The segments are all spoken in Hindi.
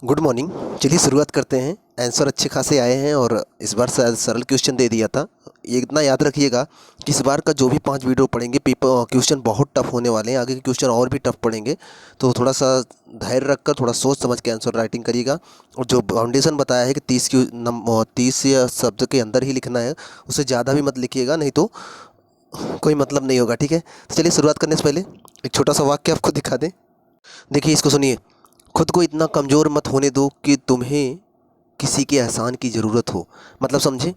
Good morning. चलिए शुरुआत करते हैं। आंसर अच्छे खासे आए हैं और इस बार सरल क्वेश्चन दे दिया था। ये इतना याद रखिएगा कि इस बार का जो भी 5 वीडियो पढ़ेंगे पेपर क्वेश्चन बहुत टफ होने वाले हैं। आगे के क्वेश्चन और भी टफ पढ़ेंगे, तो थोड़ा सा धैर्य रखकर थोड़ा सोच समझ के आंसर राइटिंग करिएगा। और जो फाउंडेशन बताया है कि 30 शब्द के अंदर ही लिखना है, उससे ज़्यादा भी मत लिखिएगा, नहीं तो कोई मतलब नहीं होगा। ठीक है, तो चलिए शुरुआत करने से पहले एक छोटा सा वाक्य आपको दिखा दें। देखिए, इसको सुनिए। खुद को इतना कमज़ोर मत होने दो कि तुम्हें किसी के एहसान की ज़रूरत हो। मतलब समझे,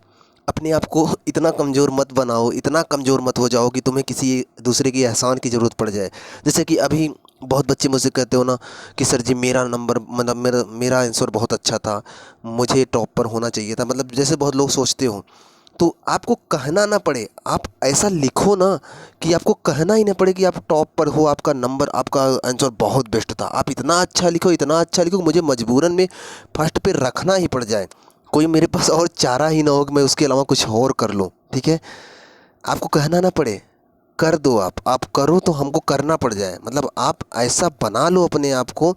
अपने आप को इतना कमज़ोर मत बनाओ, इतना कमज़ोर मत हो जाओ कि तुम्हें किसी दूसरे के एहसान की ज़रूरत पड़ जाए। जैसे कि अभी बहुत बच्चे मुझसे कहते हो ना कि सर जी मेरा नंबर मतलब मेरा आंसर बहुत अच्छा था, मुझे टॉप पर होना चाहिए था। मतलब जैसे बहुत लोग सोचते हो, तो आपको कहना ना पड़े, आप ऐसा लिखो ना कि आपको कहना ही ना पड़े कि आप टॉप पर हो, आपका नंबर, आपका आंसर बहुत बेस्ट था। आप इतना अच्छा लिखो, इतना अच्छा लिखो कि मुझे मजबूरन में फर्स्ट पे रखना ही पड़ जाए। कोई मेरे पास और चारा ही ना हो कि मैं उसके अलावा कुछ और कर लूँ। ठीक है, आपको कहना ना पड़े, कर दो। आप करो तो हमको करना पड़ जाए। मतलब आप ऐसा बना लो अपने आप को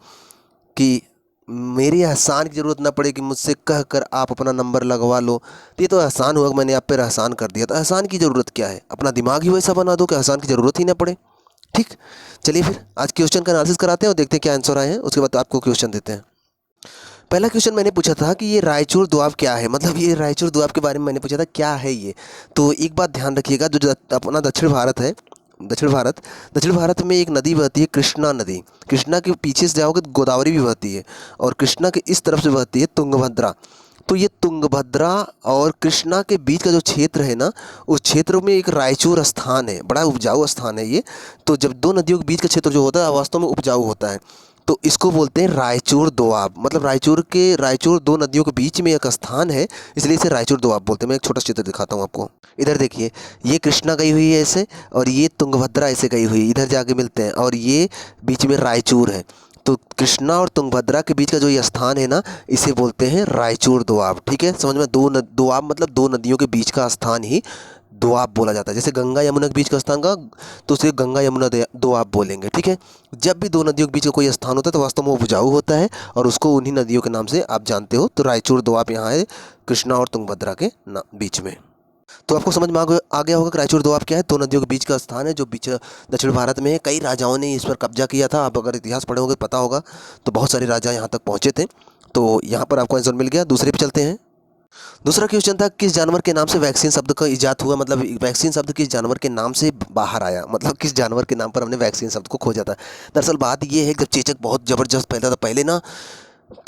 कि मेरी एहसान की ज़रूरत ना पड़े कि मुझसे कह कर आप अपना नंबर लगवा लो। तो ये तो एहसान हुआ कि मैंने आप पर एहसान कर दिया। तो एहसान की ज़रूरत क्या है, अपना दिमाग ही वैसा बना दो कि एहसान की ज़रूरत ही ना पड़े। ठीक, चलिए फिर आज क्वेश्चन का एनालिसिस कराते हैं और देखते हैं क्या आंसर आए हैं। उसके बाद आपको क्वेश्चन देते हैं। पहला क्वेश्चन मैंने पूछा था कि ये रायचूर दोआब क्या है। मतलब ये रायचूर दोआब के बारे में मैंने पूछा था क्या है ये। तो एक बात ध्यान रखिएगा, जो अपना दक्षिण भारत है, दक्षिण भारत में एक नदी बहती है, कृष्णा नदी। कृष्णा के पीछे से जाओगे तो गोदावरी भी बहती है, और कृष्णा के इस तरफ से बहती है तुंगभद्रा। तो ये तुंगभद्रा और कृष्णा के बीच का जो क्षेत्र है ना, उस क्षेत्र में एक रायचूर स्थान है, बड़ा उपजाऊ स्थान है ये। तो जब दो नदियों के बीच का क्षेत्र जो होता है वास्तव में उपजाऊ होता है, तो इसको बोलते हैं रायचूर दोआब। मतलब रायचूर दो नदियों के बीच में एक स्थान है, इसलिए इसे रायचूर दोआब बोलते हैं। मैं एक छोटा चित्र दिखाता हूँ आपको। इधर देखिए, ये कृष्णा गई हुई है ऐसे, और ये तुंगभद्रा ऐसे गई हुई, इधर जाके मिलते हैं, और ये बीच में रायचूर है। तो कृष्णा और तुंगभद्रा के बीच का जो ये स्थान है ना, इसे बोलते हैं रायचूर दोआब। ठीक है, समझ में? दोआब मतलब दो नदियों के बीच का स्थान ही दोआब बोला जाता है। जैसे गंगा यमुना के बीच का स्थान का, तो उसे गंगा यमुना दोआब बोलेंगे। ठीक है, जब भी दो नदियों के बीच का कोई स्थान होता है तो वास्तव में वो उपजाऊ होता है, और उसको उन्हीं नदियों के नाम से आप जानते हो। तो रायचूर दोआब यहाँ है, कृष्णा और तुंगभद्रा के बीच में। तो आपको समझ में आ गया होगा कि रायचूर दोआब क्या है। दो नदियों के बीच का स्थान है जो बीच दक्षिण भारत में है। कई राजाओं ने इस पर कब्जा किया था। आप अगर इतिहास पढ़े होंगे पता होगा, तो बहुत सारे राजा यहाँ तक पहुँचे थे। तो यहाँ पर आपको आंसर मिल गया। दूसरे पे चलते हैं। दूसरा क्वेश्चन था किस जानवर के नाम से वैक्सीन शब्द का इजाद हुआ। मतलब वैक्सीन शब्द किस जानवर के नाम से बाहर आया, मतलब किस जानवर के नाम पर हमने वैक्सीन शब्द को खोजा था। दरअसल बात ये है कि जब चेचक बहुत ज़बरदस्त फैलता था पहले ना,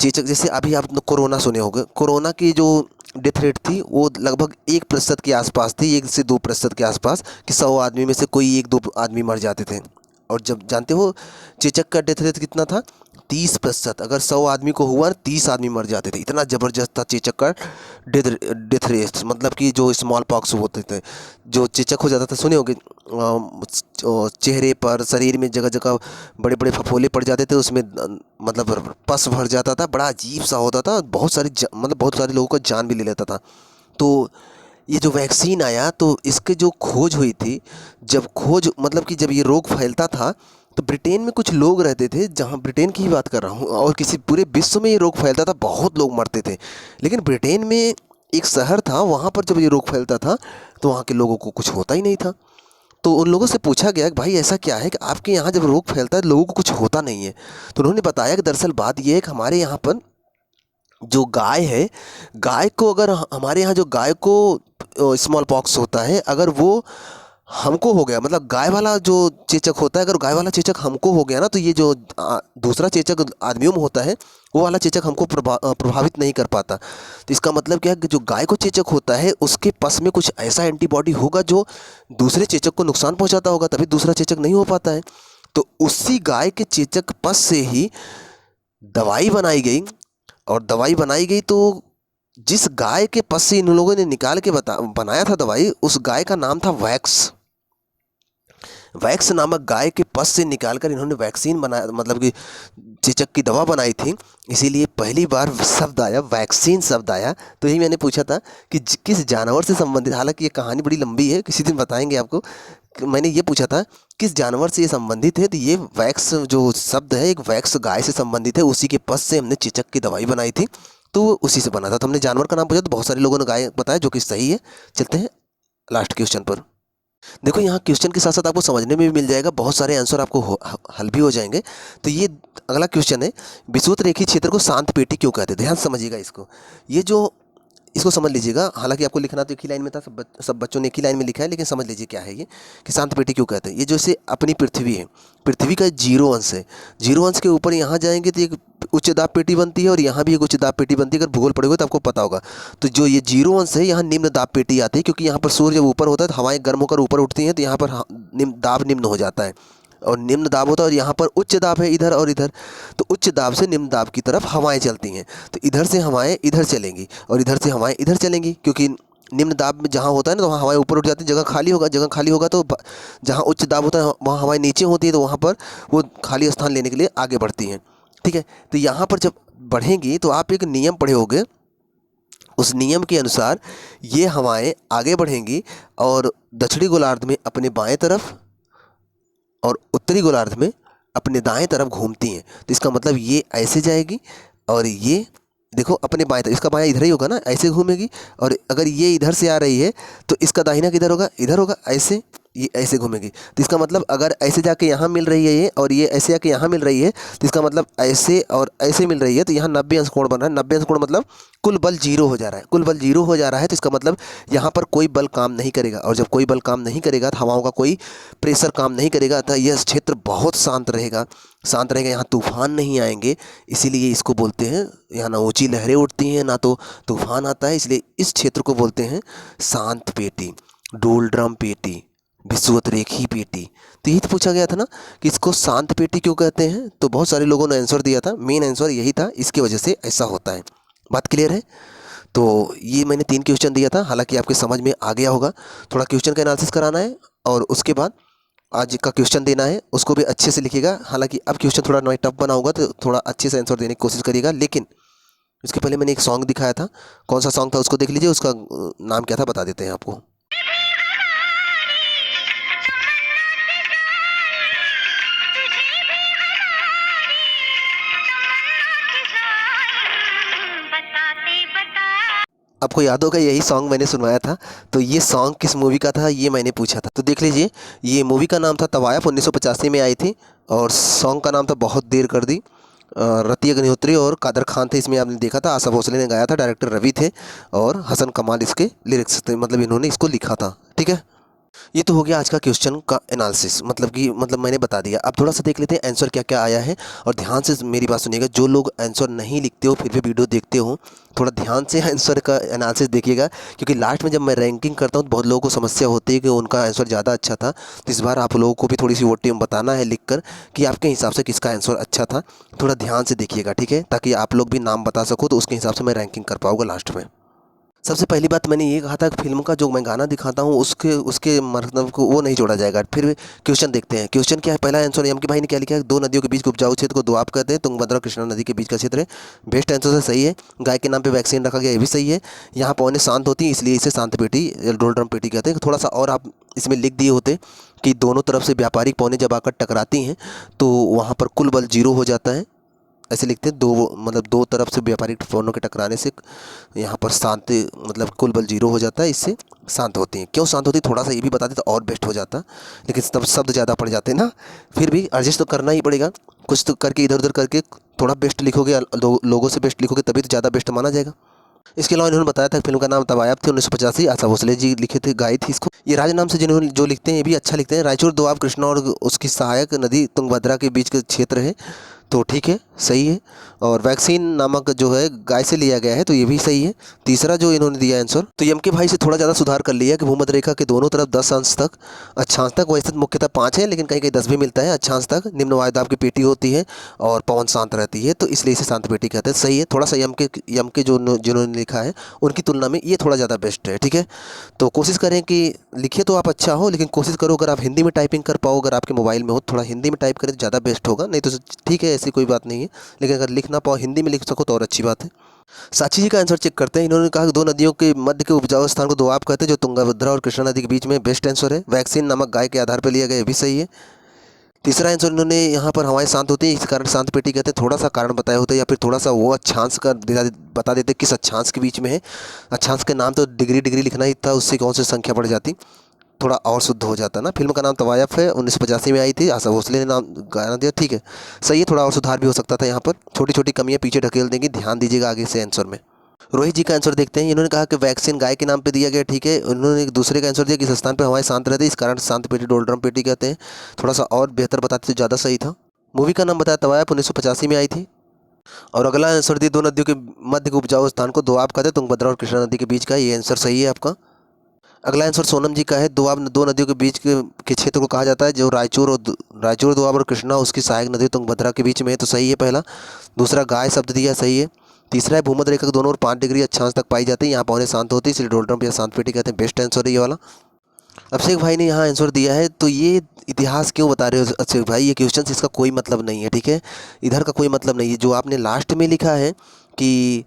चेचक जैसे अभी आप कोरोना सुने होंगे, कोरोना की जो डेथ रेट थी वो लगभग 1% के आसपास थी, 1 से 2% के आसपास, कि 100 आदमी में से कोई 1-2 आदमी मर जाते थे। और जब जानते हो चेचक का डेथ रेट कितना था, 30%। अगर 100 आदमी को हुआ 30 आदमी मर जाते थे। इतना ज़बरदस्त था चेचक का डेथ रेट। मतलब कि जो स्मॉल पॉक्स होते थे, जो चेचक हो जाता था, सुने होंगे, चेहरे पर, शरीर में जगह जगह बड़े बड़े फफोले पड़ जाते थे, उसमें मतलब पस भर जाता था, बड़ा अजीब सा होता था, मतलब बहुत सारे लोगों का जान भी ले लेता था। तो ये जो वैक्सीन आया तो इसके जो खोज हुई थी, जब खोज मतलब कि जब ये रोग फैलता था तो ब्रिटेन में कुछ लोग रहते थे, जहाँ ब्रिटेन की ही बात कर रहा हूँ, और किसी पूरे विश्व में ये रोग फैलता था, बहुत लोग मरते थे। लेकिन ब्रिटेन में एक शहर था, वहाँ पर जब ये रोग फैलता था तो वहाँ के लोगों को कुछ होता ही नहीं था। तो उन लोगों से पूछा गया कि भाई ऐसा क्या है कि आपके यहाँ जब रोग फैलता है लोगों को कुछ होता नहीं है। तो उन्होंने बताया कि दरअसल बात ये है कि हमारे यहाँ पर जो गाय है, गाय को अगर हमारे यहाँ जो गाय को स्मॉल पॉक्स होता है, अगर वो हमको हो गया, मतलब गाय वाला जो चेचक होता है, अगर गाय वाला चेचक हमको हो गया ना, तो ये जो दूसरा चेचक आदमियों में होता है, वो वाला चेचक हमको प्रभावित नहीं कर पाता। तो इसका मतलब क्या है कि जो गाय को चेचक होता है उसके पस में कुछ ऐसा एंटीबॉडी होगा जो दूसरे चेचक को नुकसान पहुंचाता होगा, तभी दूसरा चेचक नहीं हो पाता है। तो उसी गाय के चेचक पस से ही दवाई बनाई गई, और दवाई बनाई गई तो जिस गाय के पस से इन लोगों ने निकाल के बनाया था दवाई, उस गाय का नाम था वैक्स। वैक्स नामक गाय के पस से निकालकर इन्होंने वैक्सीन बनाया, मतलब कि चेचक की दवा बनाई थी। इसीलिए पहली बार शब्द आया, वैक्सीन शब्द आया। तो यही मैंने पूछा था कि किस जानवर से संबंधित, हालांकि ये कहानी बड़ी लंबी है, किसी दिन बताएंगे आपको। मैंने ये पूछा था किस जानवर से ये संबंधित है? तो ये वैक्स जो शब्द है एक वैक्स गाय से संबंधित है। उसी के पस से हमने चेचक की दवाई बनाई थी, तो वो उसी से बना था। तो हमने जानवर का नाम पूछा तो बहुत सारे लोगों ने गाय बताया, जो कि सही है। चलते हैं लास्ट क्वेश्चन पर। देखो यहाँ क्वेश्चन के साथ साथ आपको समझने में भी मिल जाएगा, बहुत सारे आंसर आपको हल भी हो जाएंगे। तो ये अगला क्वेश्चन है, विषुवत रेखी क्षेत्र को शांत पेटी क्यों कहते हैं? ध्यान से समझिएगा इसको। ये जो इसको समझ लीजिएगा, हालांकि आपको लिखना तो एक ही लाइन में था, सब बच्चों ने एक ही लाइन में लिखा है, लेकिन समझ लीजिए क्या है ये कि शांत पेटी क्यों कहते हैं। ये जैसे अपनी पृथ्वी है, पृथ्वी का 0 अंश है, 0 अंश के ऊपर यहाँ जाएंगे तो एक उच्च दाब पेटी बनती है, और यहाँ भी एक उच्च दाब पेटी बनती है। अगर भूगोल पढ़ोगे तो आपको पता होगा। तो जो ये 0 अंश है, यहाँ निम्न दाब पेटी आती है, क्योंकि यहाँ पर सूर्य जब ऊपर होता है तो हवाएं गर्म होकर ऊपर उठती हैं, तो यहाँ पर दाब निम्न हो जाता है, और निम्न दाब होता है, और यहाँ पर उच्च दाब है इधर और इधर। तो उच्च दाब से निम्न दाब की तरफ हवाएं चलती हैं, तो इधर से हवाएं इधर चलेंगी और इधर से हवाएं इधर चलेंगी, क्योंकि निम्न दाब में जहाँ होता है ना तो वहाँ हवाएं ऊपर उठ जाती है। जगह खाली होगा तो जहाँ उच्च दाब होता है वहाँ हवाएं नीचे होती है, तो वहाँ पर वो खाली स्थान लेने के लिए आगे बढ़ती हैं। ठीक है, तो यहाँ पर जब बढ़ेंगी तो आप एक नियम पढ़े होंगे, उस नियम के अनुसार ये हवाएं आगे बढ़ेंगी और दक्षिणी गोलार्ध में अपने बाएं तरफ और उत्तरी गोलार्ध में अपने दाएं तरफ घूमती हैं। तो इसका मतलब ये ऐसे जाएगी और ये देखो अपने बाएं तरफ, इसका बायां इधर ही होगा ना, ऐसे घूमेगी। और अगर ये इधर से आ रही है तो इसका दाहिना किधर होगा? इधर होगा, ऐसे ये ऐसे घूमेगी। तो इसका मतलब अगर ऐसे जाके यहाँ मिल रही है ये, और ये ऐसे जाके यहाँ मिल रही है, तो इसका मतलब ऐसे और ऐसे मिल रही है, तो यहाँ 90 अंश कोण बन रहा है। 90 अंश कोण मतलब कुल बल 0 हो जा रहा है। कुल बल 0 हो जा रहा है, तो इसका मतलब यहाँ पर कोई बल काम नहीं करेगा, और जब कोई बल काम नहीं करेगा तो हवाओं का कोई प्रेशर काम नहीं करेगा, तो यह क्षेत्र बहुत शांत रहेगा। यहाँ तूफान नहीं आएंगे, इसीलिए इसको बोलते हैं, यहाँ ना ऊंची लहरें उठती हैं ना तो तूफान आता है, इसलिए इस क्षेत्र को बोलते हैं शांत पेटी, डोलड्रम पेटी, विषुवत रेखी पेटी। तो यही तो पूछा गया था ना कि इसको शांत पेटी क्यों कहते हैं, तो बहुत सारे लोगों ने आंसर दिया था। मेन आंसर यही था, इसकी वजह से ऐसा होता है। बात क्लियर है? तो ये मैंने 3 क्वेश्चन दिया था, हालांकि आपके समझ में आ गया होगा। थोड़ा क्वेश्चन का एनालिसिस कराना है और उसके बाद आज का क्वेश्चन देना है, उसको भी अच्छे से लिखिएगा। हालांकि अब क्वेश्चन थोड़ा नॉट टफ बना होगा, तो थोड़ा अच्छे से आंसर देने की कोशिश करिएगा। लेकिन उसके पहले मैंने एक सॉन्ग दिखाया था, कौन सा सॉन्ग था उसको देख लीजिए, उसका नाम क्या था बता देते हैं आपको। आपको याद होगा यही सॉन्ग मैंने सुनवाया था। तो ये सॉन्ग किस मूवी का था ये मैंने पूछा था, तो देख लीजिए। ये मूवी का नाम था तवायफ, 1985 में आई थी, और सॉन्ग का नाम था बहुत देर कर दी। रति अग्निहोत्री और कादर खान थे इसमें, आपने देखा था। आशा भोसले ने गाया था, डायरेक्टर रवि थे, और हसन कमाल इसके लिरिक्स थे, मतलब इन्होंने इसको लिखा था। ठीक है, ये तो हो गया आज का क्वेश्चन का एनालिसिस, मतलब मैंने बता दिया। अब थोड़ा सा देख लेते हैं आंसर क्या क्या आया है, और ध्यान से मेरी बात सुनिएगा। जो लोग आंसर नहीं लिखते हो फिर भी वीडियो देखते हो, थोड़ा ध्यान से आंसर का एनालिसिस देखिएगा, क्योंकि लास्ट में जब मैं रैंकिंग करता हूँ तो बहुत लोगों को समस्या होती है कि उनका आंसर ज़्यादा अच्छा था। तो इस बार आप लोगों को भी थोड़ी सी वोटिंग बताना है लिखकर कि आपके हिसाब से किसका आंसर अच्छा था। थोड़ा ध्यान से देखिएगा, ठीक है, ताकि आप लोग भी नाम बता सको, तो उसके हिसाब से मैं रैंकिंग कर पाऊँगा लास्ट में। सबसे पहली बात मैंने ये कहा था कि फिल्म का जो मैं गाना दिखाता हूँ उसके मतलब को वो नहीं जोड़ा जाएगा। फिर क्वेश्चन देखते हैं। क्वेश्चन क्या है? पहला आंसर एम के भाई ने क्या लिखा है? 2 नदियों के बीच के उपजाऊ क्षेत्र को दोआब कहते हैं, तुंगभद्रा कृष्णा नदी के बीच का क्षेत्र है। बेस्ट आंसर से सही है। गाय के नाम पे वैक्सीन रखा गया, ये भी सही है। यहाँ पवनें शांत होती हैं इसलिए इसे शांत पेटी डोलड्रम पेटी कहते हैं। थोड़ा सा और आप इसमें लिख दिए होते कि दोनों तरफ से व्यापारिक पवनें जब आकर टकराती हैं तो वहाँ पर कुल बल 0 हो जाता है, ऐसे लिखते हैं। दो तरफ से व्यापारिक पवनों के टकराने से यहाँ पर शांत मतलब कुल बल 0 हो जाता है, इससे शांत होती हैं। क्यों शांत होती है थोड़ा सा ये भी बता दें तो और बेस्ट हो जाता, लेकिन तब शब्द ज़्यादा पड़ जाते हैं ना, फिर भी एडजस्ट तो करना ही पड़ेगा। कुछ तो करके इधर उधर करके थोड़ा बेस्ट लिखोगे, लोगों से बेस्ट लिखोगे तभी तो ज़्यादा बेस्ट माना जाएगा। इसके अलावा इन्होंने बताया था फिल्म का नाम तवायफ थी, 1985। आशा भोसले जी लिखे थे, गाई थी इसको। ये राज नाम से जिन्होंने जो लिखते हैं ये भी अच्छा लिखते हैं। रायचूर दोआब कृष्णा और उसकी सहायक नदी तुंगभद्रा के बीच का क्षेत्र है, तो ठीक है, सही है। और वैक्सीन नामक जो है गाय से लिया गया है, तो ये भी सही है। तीसरा जो इन्होंने दिया आंसर, तो एम के भाई से थोड़ा ज़्यादा सुधार कर लिया कि भूमध्य रेखा के दोनों तरफ 10 अंश तक, अक्षांश तक, वैसे मुख्यतः 5 है लेकिन कहीं कहीं 10 भी मिलता है, अक्षांश तक निम्न वायुदाब की पेटी होती है और पवन शांत रहती है, तो इसलिए इसे शांत पेटी कहते हैं। सही है। थोड़ा सा यम के जिन्होंने लिखा है उनकी तुलना में ये थोड़ा ज़्यादा बेस्ट है। ठीक है, तो कोशिश करें कि लिखिए तो आप अच्छा हो, लेकिन कोशिश करो अगर आप हिंदी में टाइपिंग कर पाओ, अगर आपके मोबाइल में हो थोड़ा हिंदी में टाइप करें तो ज़्यादा बेस्ट होगा। नहीं तो ठीक है, ऐसी कोई बात नहीं है, लेकिन अगर लिख ना पाओ हिंदी में लिख सको तो और अच्छी बात है। साक्षी जी का आंसर चेक करते हैं। इन्होंने कहा कि दो नदियों के मध्य के उपजाऊ स्थान को दोआब कहते हैं, जो तुंगभद्रा और कृष्णा नदी के बीच में। बेस्ट आंसर है। वैक्सीन नामक गाय के आधार पर लिया गया, ये भी सही है। तीसरा आंसर इन्होंने यहाँ पर हवाएं शांत होती हैं, इस कारण शांत पेटी कहते हैं। थोड़ा सा कारण बताया होता है या फिर थोड़ा सा वो अक्षांश का बता देते किस अक्षांश के बीच में है। अक्षांश के नाम तो डिग्री डिग्री लिखना ही था, उससे कौन सी संख्या बढ़ जाती, थोड़ा और शुद्ध हो जाता ना। फिल्म का नाम तवायफ है, 1985 में आई थी, आशा भोसले ने नाम गाना दिया। ठीक है, सही है। थोड़ा और सुधार भी हो सकता था यहाँ पर, छोटी छोटी कमियाँ पीछे ढकेल देंगी, ध्यान दीजिएगा आगे से आंसर में। रोहित जी का आंसर देखते हैं। इन्होंने कहा कि वैक्सीन गाय के नाम पे दिया गया, ठीक है। उन्होंने एक दूसरे का आंसर दिया कि इस स्थान पे हवाएं शांत रहती है, इस कारण शांत पेटी डोलड्रम पेटी कहते हैं। थोड़ा सा और बेहतर बताते तो ज़्यादा सही था। मूवी का नाम बताया तवायफ, 1985 में आई थी। और अगला आंसर दिया दो नदियों के मध्य के उपजाऊ स्थान को दोआब कहते हैं, तुंगभद्रा और कृष्णा नदी के बीच का। ये आंसर सही है आपका। अगला आंसर सोनम जी का है। दोआब दो नदियों के बीच के क्षेत्र को कहा जाता है, जो रायचूर दोआब और कृष्णा उसकी सहायक नदी तुंगभद्रा के बीच में है, तो सही है पहला। दूसरा गाय शब्द दिया, सही है। तीसरा है भूमध्य रेखा के दोनों ओर 5 डिग्री अक्षांश तक पाई जाती है, यहाँ पौने शांत होती है, इसलिए डोलड्रम या शांत पेटी कहते हैं। बेस्ट आंसर है ये वाला। अभिषेक भाई ने यहाँ आंसर दिया है, तो ये इतिहास क्यों बता रहे हो अभिषेक भाई? ये क्वेश्चन इसका कोई मतलब नहीं है, ठीक है। इधर का कोई मतलब नहीं है। जो आपने लास्ट में लिखा है कि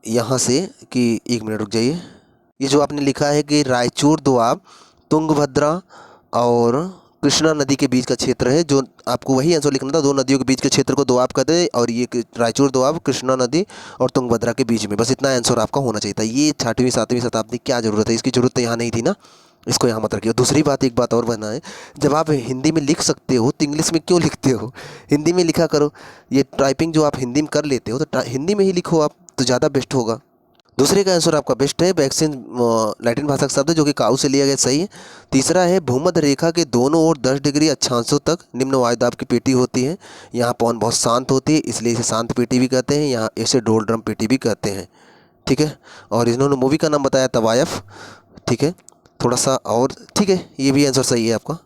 यहाँ से कि 1 मिनट रुक जाइए, ये जो आपने लिखा है कि रायचूर दोआब तुंगभद्रा और कृष्णा नदी के बीच का क्षेत्र है, जो आपको वही आंसर लिखना था। दो नदियों के बीच के क्षेत्र को दोआब कहते हैं, और ये रायचूर दोआब कृष्णा नदी और तुंगभद्रा के बीच में, बस इतना आंसर आपका होना चाहिए था। ये 6वीं 7वीं शताब्दी क्या ज़रूरत है, इसकी ज़रूरत तो यहाँ नहीं थी ना, इसको यहाँ मत रखिए। दूसरी बात, एक बात और बना है, जब आप हिंदी में लिख सकते हो तो इंग्लिश में क्यों लिखते हो? हिंदी में लिखा करो। ये टाइपिंग जो आप हिंदी में कर लेते हो तो हिंदी में ही लिखो आप, तो ज़्यादा बेस्ट होगा। दूसरे का आंसर आपका बेस्ट है। वैक्सीन लैटिन भाषा का शब्द है, जो कि काऊ से लिया गया, सही है। तीसरा है भूमध्य रेखा के दोनों ओर 10 डिग्री अक्षांशों तक निम्न वायुदाब की पेटी होती है, यहाँ पवन बहुत शांत होती है, इसलिए इसे शांत पेटी भी कहते हैं, यहाँ इसे डोलड्रम पेटी भी कहते हैं, ठीक है। और इन्होंने मूवी का नाम बताया तवायफ, ठीक है। थोड़ा सा और, ठीक है, ये भी आंसर सही है आपका।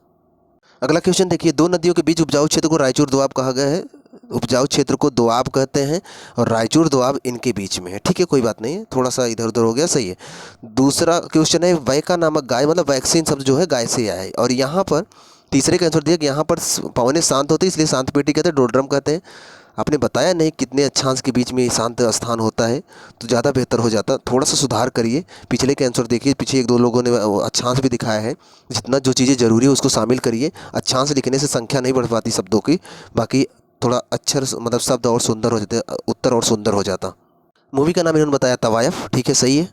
अगला क्वेश्चन देखिए, दो नदियों के बीच उपजाऊ क्षेत्र को रायचूर दोआब कहा गया है। उपजाऊ क्षेत्र को दोआब कहते हैं और रायचूर दोआब इनके बीच में है, ठीक है, कोई बात नहीं है, थोड़ा सा इधर उधर हो गया, सही है। दूसरा क्वेश्चन है वैका नामक गाय, मतलब वैक्सीन शब्द जो है गाय से आया है, और यहाँ पर तीसरे का आंसर दिया कि यहाँ पर पवनें शांत होती है, इसलिए शांत पेटी कहते हैं, डोलड्रम कहते हैं। आपने बताया नहीं कितने अक्षांश के बीच में शांत स्थान होता है, तो ज़्यादा बेहतर हो जाता। थोड़ा सा सुधार करिए, पिछले के आंसर देखिए, पीछे एक दो लोगों ने अक्षांश भी दिखाया है। जितना जो चीज़ें ज़रूरी है उसको शामिल करिए। अक्षांश लिखने से संख्या नहीं बढ़ पाती शब्दों की, बाकी थोड़ा अक्षर मतलब शब्द और सुंदर हो जाते, उत्तर और सुंदर हो जाता। मूवी का नाम इन्होंने बताया तवायफ, ठीक है, सही है।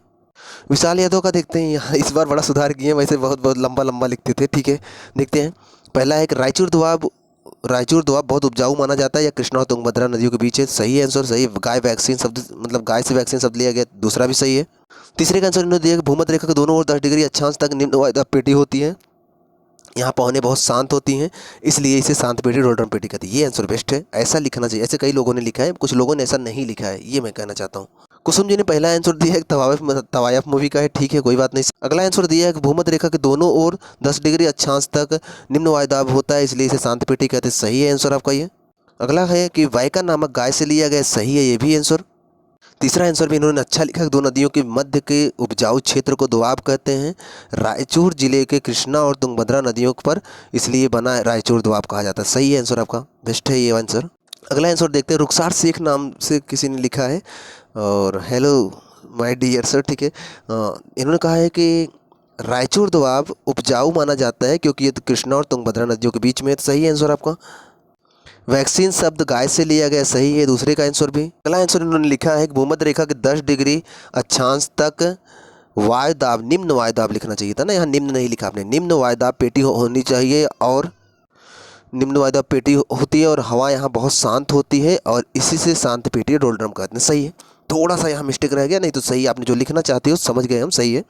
विशाल यादव का देखते हैं, यहाँ इस बार बड़ा सुधार किए हैं, वैसे बहुत बहुत लंबा लंबा लिखते थे, ठीक है। देखते हैं, पहला है कि रायचूर दोआब बहुत उपजाऊ माना जाता है, या कृष्णा और तुंगभद्रा नदियों के बीच है, सही आंसर, सही। गाय वैक्सीन शब्द, मतलब गाय से वैक्सीन शब्द लिया गया, दूसरा भी सही है। तीसरे का आंसर इन्होंने दिया कि भूमध्य रेखा के दोनों ओर 10 डिग्री अक्षांश तक निम्न वायुदाब पेटी होती है, यहाँ पवनें बहुत शांत होती हैं, इसलिए इसे शांत पेटी डोलड्रम पेटी कहती है। ये आंसर बेस्ट है, ऐसा लिखना चाहिए। ऐसे कई लोगों ने लिखा है, कुछ लोगों ने ऐसा नहीं लिखा है, ये मैं कहना चाहता हूँ। कुसुम जी ने पहला आंसर दिया है तवायफ मूवी का है, ठीक है, कोई बात नहीं। अगला आंसर दिया है कि भूमध्य रेखा के दोनों ओर 10 डिग्री अक्षांश तक निम्न वायुदाब होता है, इसलिए इसे शांत पेटी कहते हैं, सही है आंसर आपका ये। अगला है कि वायका नामक गाय से लिया गया, सही है ये भी आंसर। तीसरा आंसर भी इन्होंने अच्छा लिखा है, दो नदियों के मध्य के उपजाऊ क्षेत्र को दोआब कहते हैं, रायचूर जिले के कृष्णा और तुंगभद्रा नदियों पर, इसलिए बना रायचूर दोआब कहा जाता है, सही है आंसर आपका, बेस्ट है ये आंसर। अगला आंसर देखते हैं, रुखसार शेख नाम से किसी ने लिखा है, और हेलो माय डियर सर, ठीक है। इन्होंने कहा है कि रायचूर दोआब उपजाऊ माना जाता है क्योंकि ये तो कृष्णा और तुंगभद्रा नदियों के बीच में है, तो सही आंसर आपका। वैक्सीन शब्द गाय से लिया गया, सही है, दूसरे का आंसर भी। अगला आंसर इन्होंने लिखा है कि भूमध्य रेखा के 10 डिग्री अक्षांश तक वायुदाब, निम्न वायुदाब लिखना चाहिए था ना, यहाँ निम्न नहीं लिखा आपने, निम्न वायुदाब पेटी होनी चाहिए, और निम्न वायुदाब पेटी होती है और हवा यहाँ बहुत शांत होती है, और इसी से शांत पेटी डोलड्रम कहते हैं, सही है। थोड़ा सा यहाँ मिस्टेक रह गया, नहीं तो सही, आपने जो लिखना चाहते हो समझ गए हम, सही है।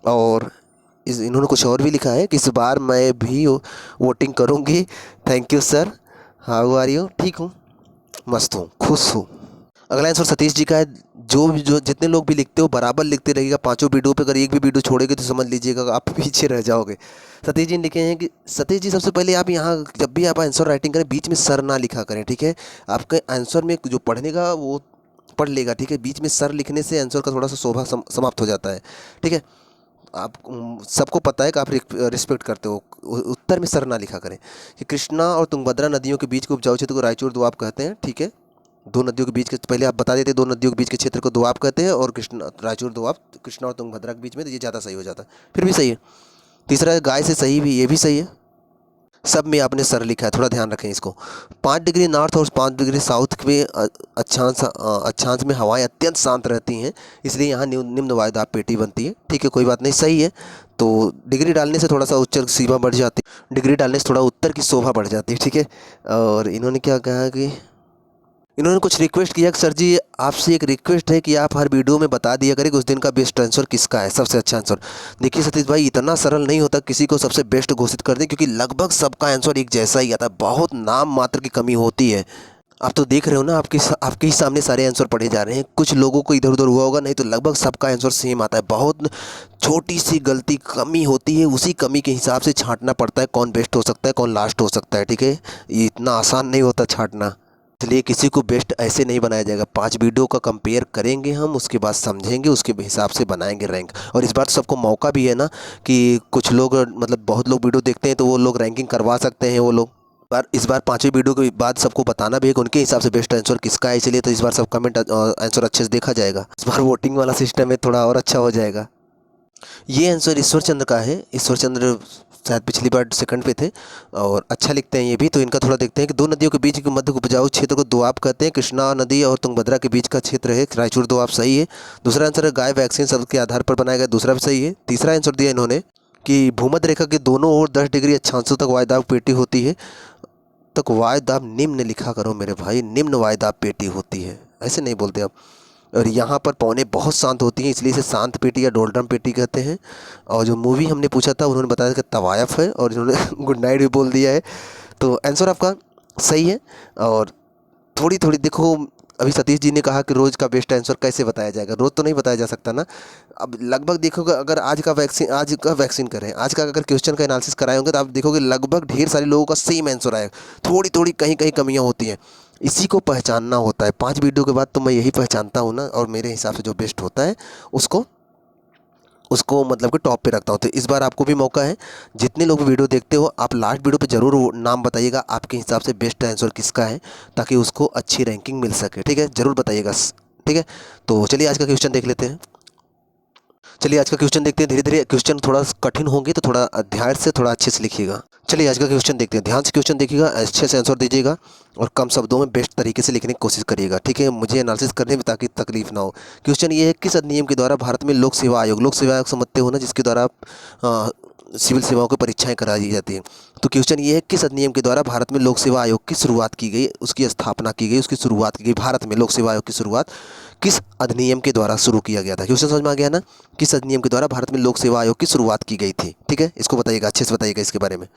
और इन्होंने कुछ और भी लिखा है कि इस बार मैं भी वोटिंग करूँगी, thank you sir, how are you, ठीक हूँ, मस्त हूँ, खुश हूँ। अगला आंसर सतीश जी का है, जो जितने लोग भी लिखते हो बराबर लिखते रहिएगा, पांचों वीडियो पे अगर एक भी वीडियो छोड़ेगे तो समझ लीजिएगा आप पीछे रह जाओगे। सतीश जी ने लिखे हैं कि सतीश जी, सबसे पहले आप यहाँ जब भी आप आंसर राइटिंग करें बीच में सर ना लिखा करें, ठीक है। आपके आंसर में जो पढ़ने का वो पढ़ लेगा, ठीक है, बीच में सर लिखने से आंसर का थोड़ा सा शोभा समाप्त हो जाता है, ठीक है। आप सबको पता है कि आप रिस्पेक्ट करते हो, उत्तर में सर ना लिखा करें। कि कृष्णा और तुंगभद्रा नदियों के बीच के उपजाऊ क्षेत्र को रायचूर दोआब कहते हैं, ठीक है, दो नदियों के बीच के, पहले आप बता देते, दो नदियों के बीच के क्षेत्र को दोआब कहते हैं और कृष्णा रायचूर दोआब कृष्णा और तुंगभद्रा के बीच में, तो ये ज़्यादा सही हो जाता है। फिर भी सही है। तीसरा है गाय से सही भी, ये भी सही है। सब में आपने सर लिखा है, थोड़ा ध्यान रखें इसको। 5 डिग्री नॉर्थ और 5 डिग्री साउथ में अक्षांश में हवाएं अत्यंत शांत रहती हैं, इसलिए यहाँ निम्न वायुदाब पेटी बनती है। ठीक है, कोई बात नहीं, सही है। तो डिग्री डालने से थोड़ा सा उत्तर की सीमा बढ़ जाती है, डिग्री डालने से थोड़ा उत्तर की शोभा बढ़ जाती है। ठीक है, और इन्होंने क्या कहा कि इन्होंने कुछ रिक्वेस्ट किया कि सर जी आपसे एक रिक्वेस्ट है कि आप हर वीडियो में बता दिया करें कि उस दिन का बेस्ट आंसर किसका है, सबसे अच्छा आंसर। देखिए सतीश भाई, इतना सरल नहीं होता किसी को सबसे बेस्ट घोषित कर दें, क्योंकि लगभग सबका आंसर एक जैसा ही आता है, बहुत नाम मात्र की कमी होती है। आप तो देख रहे हो ना, आपके ही सामने सारे आंसर पढ़े जा रहे हैं। कुछ लोगों को इधर उधर हुआ होगा, नहीं तो लगभग सबका आंसर सेम आता है। बहुत छोटी सी गलती कमी होती है, उसी कमी के हिसाब से छांटना पड़ता है कौन बेस्ट हो सकता है, कौन लास्ट हो सकता है। ठीक है, ये इतना आसान नहीं होता छांटना, इसलिए किसी को बेस्ट ऐसे नहीं बनाया जाएगा। 5 वीडियो का कंपेयर करेंगे हम, उसके बाद समझेंगे, उसके हिसाब से बनाएंगे रैंक। और इस बार तो सबको मौका भी है ना कि कुछ लोग, मतलब बहुत लोग वीडियो देखते हैं तो वो लोग रैंकिंग करवा सकते हैं वो लोग। इस बार 5वें वीडियो के बाद सबको बताना भी है कि उनके हिसाब से बेस्ट आंसर किसका है, इसलिए तो इस बार सब कमेंट आंसर अच्छे से देखा जाएगा। इस बार वोटिंग वाला सिस्टम है, थोड़ा और अच्छा हो जाएगा। ये आंसर ईश्वर चंद्र का है। ईश्वर चंद्र शायद पिछली बार सेकंड पे थे और अच्छा लिखते हैं ये भी। तो इनका थोड़ा देखते हैं कि दो नदियों के बीच के मध्य उपजाऊ क्षेत्र को दोआब कहते हैं। कृष्णा नदी और तुंगभद्रा के बीच का क्षेत्र है रायचूर दोआब, सही है। दूसरा आंसर है गाय वैक्सीन शब्द के आधार पर बनाया गया, दूसरा भी सही है। तीसरा आंसर दिया इन्होंने कि भूमध्य रेखा के दोनों ओर 10 डिग्री अक्षांशों तक वायुदाब पेटी होती है। तक वायुदाब निम्न लिखा करो मेरे भाई, निम्न वायुदाब पेटी होती है, ऐसे नहीं बोलते आप। और यहाँ पर पौने बहुत शांत होती हैं, इसलिए इसे शांत पेटी या डोलड्रम पेटी कहते हैं। और जो मूवी हमने पूछा था उन्होंने बताया कि तवायफ है, और इन्होंने गुड नाइट भी बोल दिया है। तो आंसर आपका सही है। और थोड़ी थोड़ी देखो, अभी सतीश जी ने कहा कि रोज़ का बेस्ट आंसर कैसे बताया जाएगा, रोज़ तो नहीं बताया जा सकता ना। अब लगभग देखोगे, अगर आज का वैक्सीन करें, आज का अगर क्वेश्चन का एनालिसिस कराए होंगे तो आप देखोगे लगभग ढेर सारे लोगों का सेम आंसर आएगा। थोड़ी थोड़ी कहीं कहीं कमियां होती हैं, इसी को पहचानना होता है। 5 वीडियो के बाद तो मैं यही पहचानता हूँ ना, और मेरे हिसाब से जो बेस्ट होता है उसको मतलब कि टॉप पे रखता हूँ। तो इस बार आपको भी मौका है, जितने लोग वीडियो देखते हो आप लास्ट वीडियो पे ज़रूर नाम बताइएगा आपके हिसाब से बेस्ट आंसर किसका है, ताकि उसको अच्छी रैंकिंग मिल सके। ठीक है, ज़रूर बताइएगा। ठीक है, तो चलिए आज का क्वेश्चन देख लेते हैं। चलिए आज का क्वेश्चन देखते हैं। धीरे धीरे क्वेश्चन थोड़ा कठिन होंगे तो थोड़ा ध्यान से, थोड़ा अच्छे से लिखिएगा। चलिए आज का क्वेश्चन देखते हैं, ध्यान से क्वेश्चन देखिएगा, अच्छे से आंसर दीजिएगा और कम शब्दों में बेस्ट तरीके से लिखने की कोशिश करिएगा। ठीक है, मुझे एनालिसिस करने में ताकि तकलीफ ना हो। क्वेश्चन ये है, किस अधिनियम के द्वारा भारत में लोक सेवा आयोग समझते हो ना, जिसके द्वारा सिविल सेवाओं की परीक्षाएं कराई जाती हैं। तो क्वेश्चन ये है, किस अधिनियम के द्वारा भारत में लोक सेवा आयोग की शुरुआत की गई, उसकी स्थापना की गई, उसकी शुरुआत की गई। भारत में लोक सेवा आयोग की शुरुआत किस अधिनियम के द्वारा शुरू किया गया था? क्वेश्चन समझ में आ गया ना? किस अधिनियम के द्वारा भारत में लोक सेवा आयोग की शुरुआत की गई थी? ठीक है, इसको बताइएगा, अच्छे से बताइएगा इसके बारे में।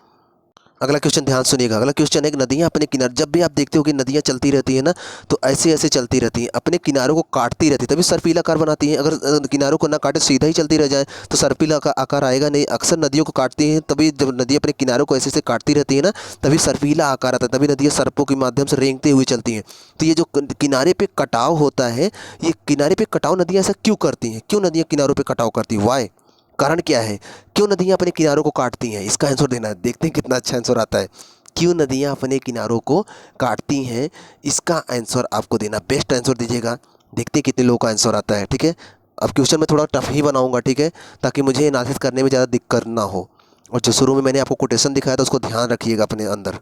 अगला क्वेश्चन ध्यान सुनिएगा। अगला क्वेश्चन है कि नदियाँ अपने किनारे, जब भी आप देखते हो कि नदियाँ चलती रहती है ना, तो ऐसे ऐसे चलती रहती हैं, अपने किनारों को काटती रहती है, तभी सर्पिल आकार बनाती हैं। अगर किनारों को ना काटे, सीधा ही चलती रह जाए तो सर्पिल आकार आएगा नहीं। अक्सर नदियों को काटती हैं, तभी जब नदी अपने किनारों को ऐसे ऐसे काटती रहती है ना, तभी सर्पीला आकार आता है, तभी नदियाँ सर्पों के माध्यम से रेंगते हुए चलती हैं। तो ये जो किनारे पे कटाव होता है, ये किनारे पे कटाव नदियाँ ऐसा क्यों करती हैं? क्यों नदियाँ किनारों पे कटाव करती हैं? वाई, कारण क्या है? क्यों नदियाँ अपने किनारों को काटती हैं? इसका आंसर देना है। देखते हैं कितना अच्छा आंसर आता है। क्यों नदियाँ अपने किनारों को काटती हैं, इसका आंसर आपको देना। बेस्ट आंसर दीजिएगा, देखते हैं कितने लोगों का आंसर आता है। ठीक है, अब क्वेश्चन मैं थोड़ा टफ ही बनाऊंगा, ठीक है, ताकि मुझे एनालिसिस करने में ज़्यादा दिक्कत ना हो। और जो शुरू में मैंने आपको कोटेशन दिखाया था उसको ध्यान रखिएगा अपने अंदर।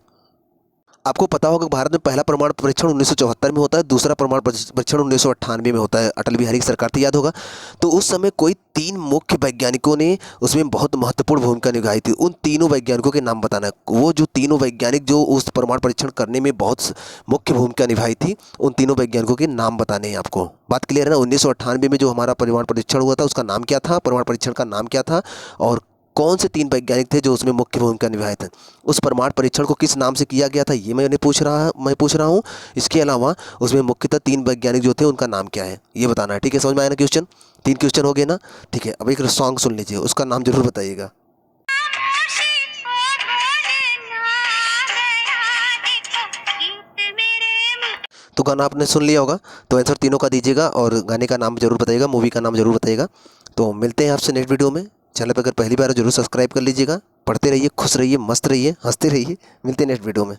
आपको पता होगा कि भारत में पहला परमाणु परीक्षण 1974 में होता है, दूसरा परमाणु परीक्षण 1998 में होता है, अटल बिहारी की सरकार थी, याद होगा। तो उस समय कोई 3 मुख्य वैज्ञानिकों ने उसमें बहुत महत्वपूर्ण भूमिका निभाई थी। उन तीनों वैज्ञानिकों के नाम बताना है। वो जो तीनों वैज्ञानिक जो उस परमाणु परीक्षण करने में बहुत मुख्य भूमिका निभाई थी, उन तीनों वैज्ञानिकों के नाम बताने हैं आपको। बात क्लियर है ना? 1998 में जो हमारा परमाणु परीक्षण हुआ था उसका नाम क्या था, परमाणु परीक्षण का नाम क्या था, और कौन से 3 वैज्ञानिक थे जो उसमें मुख्य भूमिका निभाए थे? उस परमाणु परीक्षण को किस नाम से किया गया था, ये मैं पूछ रहा हूँ। इसके अलावा उसमें मुख्यतः 3 वैज्ञानिक जो थे उनका नाम क्या है, ये बताना है। ठीक है, समझ में आया ना क्वेश्चन? 3 क्वेश्चन हो गए ना? ठीक है, अब एक सॉन्ग सुन लीजिए, उसका नाम जरूर बताइएगा। तो गाना आपने सुन लिया होगा, तो आंसर तीनों का दीजिएगा और गाने का नाम जरूर बताइएगा, मूवी का नाम जरूर बताइएगा। तो मिलते हैं आपसे नेक्स्ट वीडियो में। चैनल पर अगर पहली बार जरूर सब्सक्राइब कर लीजिएगा। पढ़ते रहिए, खुश रहिए, मस्त रहिए, हंसते रहिए। मिलते हैं नेक्स्ट वीडियो में।